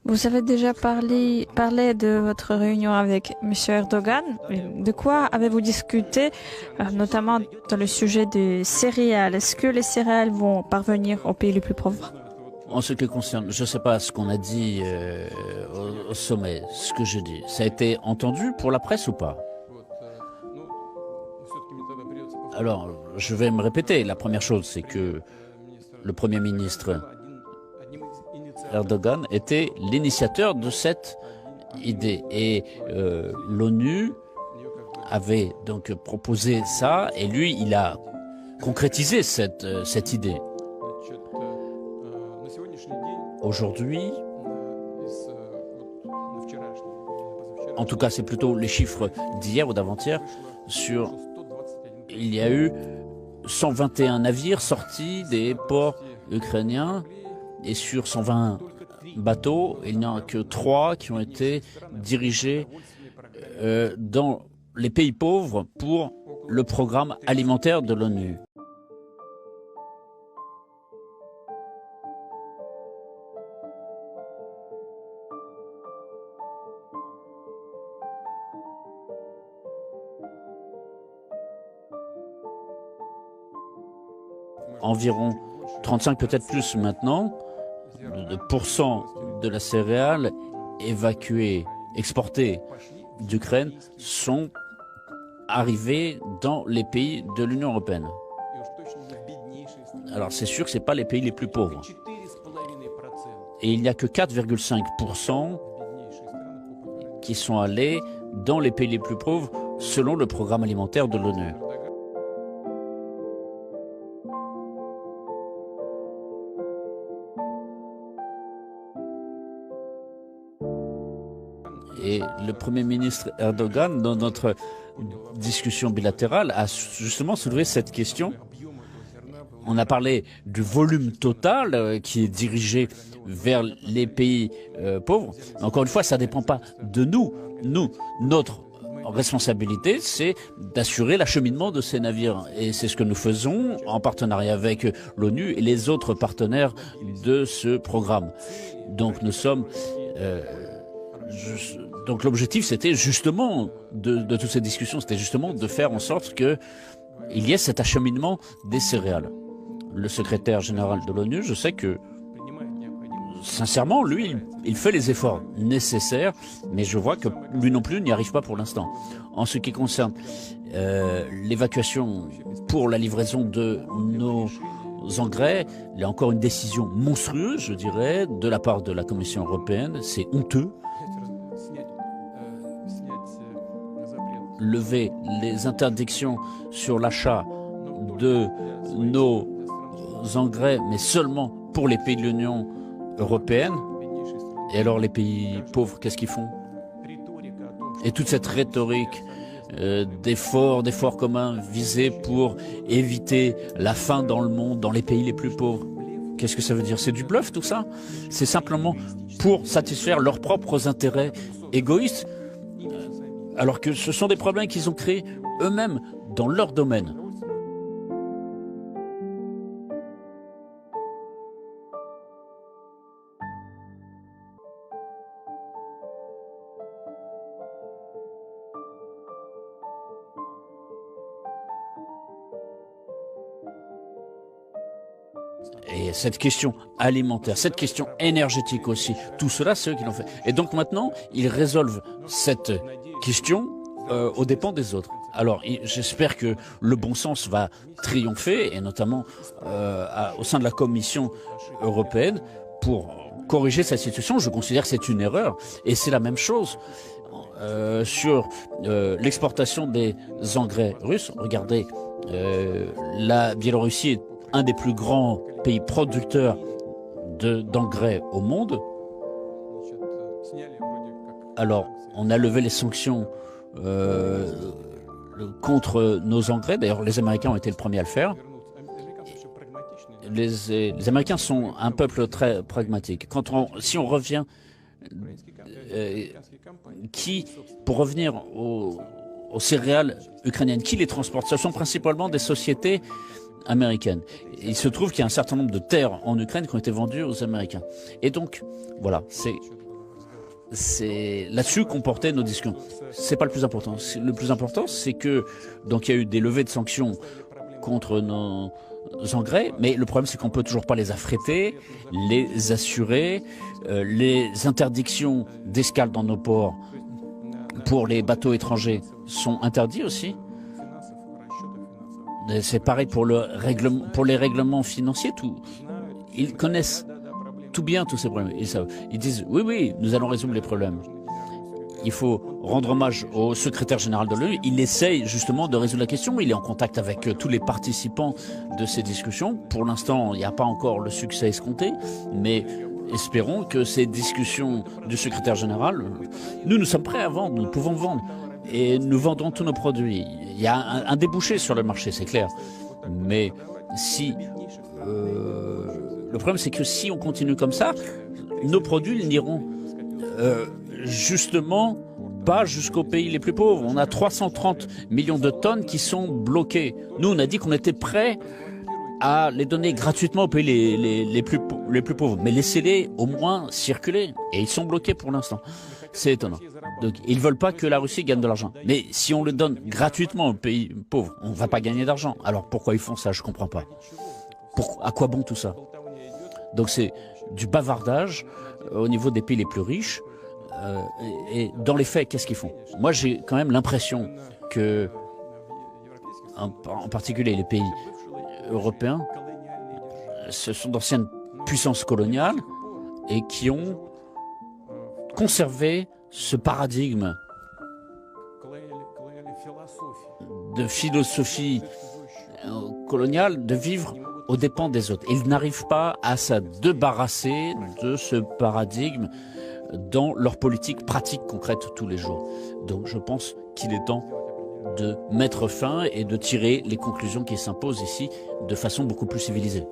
Vous avez déjà parlé de votre réunion avec M. Erdogan. De quoi avez-vous discuté, notamment dans le sujet des céréales? Est-ce que les céréales vont parvenir aux pays les plus pauvres? En ce qui concerne, je ne sais pas ce qu'on a dit au sommet, ce que je dis. Ça a été entendu pour la presse ou pas? Alors, je vais me répéter. La première chose, c'est que le Premier ministre Erdogan était l'initiateur de cette idée. Et l'ONU avait donc proposé ça, et lui, il a concrétisé cette idée. Aujourd'hui, en tout cas c'est plutôt les chiffres d'hier ou d'avant-hier, il y a eu 121 navires sortis des ports ukrainiens, et sur 120 bateaux, il n'y en a que 3 qui ont été dirigés dans les pays pauvres pour le programme alimentaire de l'ONU. Environ 35, peut-être plus maintenant, de pourcents de la céréale évacuée, exportée d'Ukraine sont arrivés dans les pays de l'Union européenne. Alors c'est sûr que ce n'est pas les pays les plus pauvres. Et il n'y a que 4,5% qui sont allés dans les pays les plus pauvres selon le programme alimentaire de l'ONU. Et le Premier ministre Erdogan, dans notre discussion bilatérale, a justement soulevé cette question. On a parlé du volume total qui est dirigé vers les pays pauvres. Encore une fois, ça ne dépend pas de nous. Notre responsabilité, c'est d'assurer l'acheminement de ces navires. Et c'est ce que nous faisons en partenariat avec l'ONU et les autres partenaires de ce programme. Donc nous sommes... Donc l'objectif, c'était justement de toutes ces discussions, c'était justement de faire en sorte qu'il y ait cet acheminement des céréales. Le secrétaire général de l'ONU, je sais que, sincèrement, lui, il fait les efforts nécessaires, mais je vois que lui non plus n'y arrive pas pour l'instant. En ce qui concerne l'évacuation pour la livraison de nos engrais, il y a encore une décision monstrueuse, je dirais, de la part de la Commission européenne. C'est honteux. Lever les interdictions sur l'achat de nos engrais, mais seulement pour les pays de l'Union européenne. Et alors les pays pauvres, qu'est-ce qu'ils font? Et toute cette rhétorique d'efforts communs visés pour éviter la faim dans le monde, dans les pays les plus pauvres. Qu'est-ce que ça veut dire? C'est du bluff tout ça? C'est simplement pour satisfaire leurs propres intérêts égoïstes, alors que ce sont des problèmes qu'ils ont créés eux-mêmes dans leur domaine. Et cette question alimentaire, cette question énergétique aussi, tout cela, c'est eux qui l'ont fait. Et donc maintenant, ils résolvent cette question aux dépens des autres. Alors, j'espère que le bon sens va triompher, et notamment au sein de la Commission européenne, pour corriger cette situation. Je considère que c'est une erreur, et c'est la même chose sur l'exportation des engrais russes. Regardez, la Biélorussie est un des plus grands pays producteurs d'engrais au monde. Alors, on a levé les sanctions contre nos engrais. D'ailleurs, les Américains ont été les premiers à le faire. Les Américains sont un peuple très pragmatique. Si on revient... pour revenir aux céréales ukrainiennes, qui les transporte? Ce sont principalement des sociétés américaines. Il se trouve qu'il y a un certain nombre de terres en Ukraine qui ont été vendues aux Américains. Et donc, voilà, c'est c'est là-dessus qu'on portait nos discussions. C'est pas le plus important. Le plus important, c'est que donc il y a eu des levées de sanctions contre nos engrais, mais le problème c'est qu'on peut toujours pas les affréter, les assurer, les interdictions d'escale dans nos ports pour les bateaux étrangers sont interdits aussi. C'est pareil pour les règlements financiers. Ils connaissent tout bien tous ces problèmes. Ils disent oui, nous allons résoudre les problèmes. Il faut rendre hommage au secrétaire général de l'ONU. Il essaye justement de résoudre la question. Il est en contact avec tous les participants de ces discussions. Pour l'instant, il n'y a pas encore le succès escompté, mais espérons que ces discussions du secrétaire général, nous sommes prêts à vendre, nous pouvons vendre. Et nous vendrons tous nos produits. Il y a un débouché sur le marché, c'est clair. Mais si... le problème, c'est que si on continue comme ça, nos produits n'iront justement pas jusqu'aux pays les plus pauvres. On a 330 millions de tonnes qui sont bloquées. Nous, on a dit qu'on était prêts à les donner gratuitement aux pays les plus pauvres. Mais laissez-les au moins circuler. Et ils sont bloqués pour l'instant. C'est étonnant. Donc, ils veulent pas que la Russie gagne de l'argent. Mais si on le donne gratuitement aux pays pauvres, on va pas gagner d'argent. Alors pourquoi ils font ça? Je comprends pas. À quoi bon tout ça? Donc c'est du bavardage au niveau des pays les plus riches. Et dans les faits, qu'est-ce qu'ils font? Moi, j'ai quand même l'impression que, en particulier les pays européens, ce sont d'anciennes puissances coloniales et qui ont conservé ce paradigme de philosophie coloniale de vivre aux dépens des autres. Ils n'arrivent pas à se débarrasser de ce paradigme dans leur politique pratique concrète tous les jours. Donc je pense qu'il est temps de mettre fin et de tirer les conclusions qui s'imposent ici de façon beaucoup plus civilisée.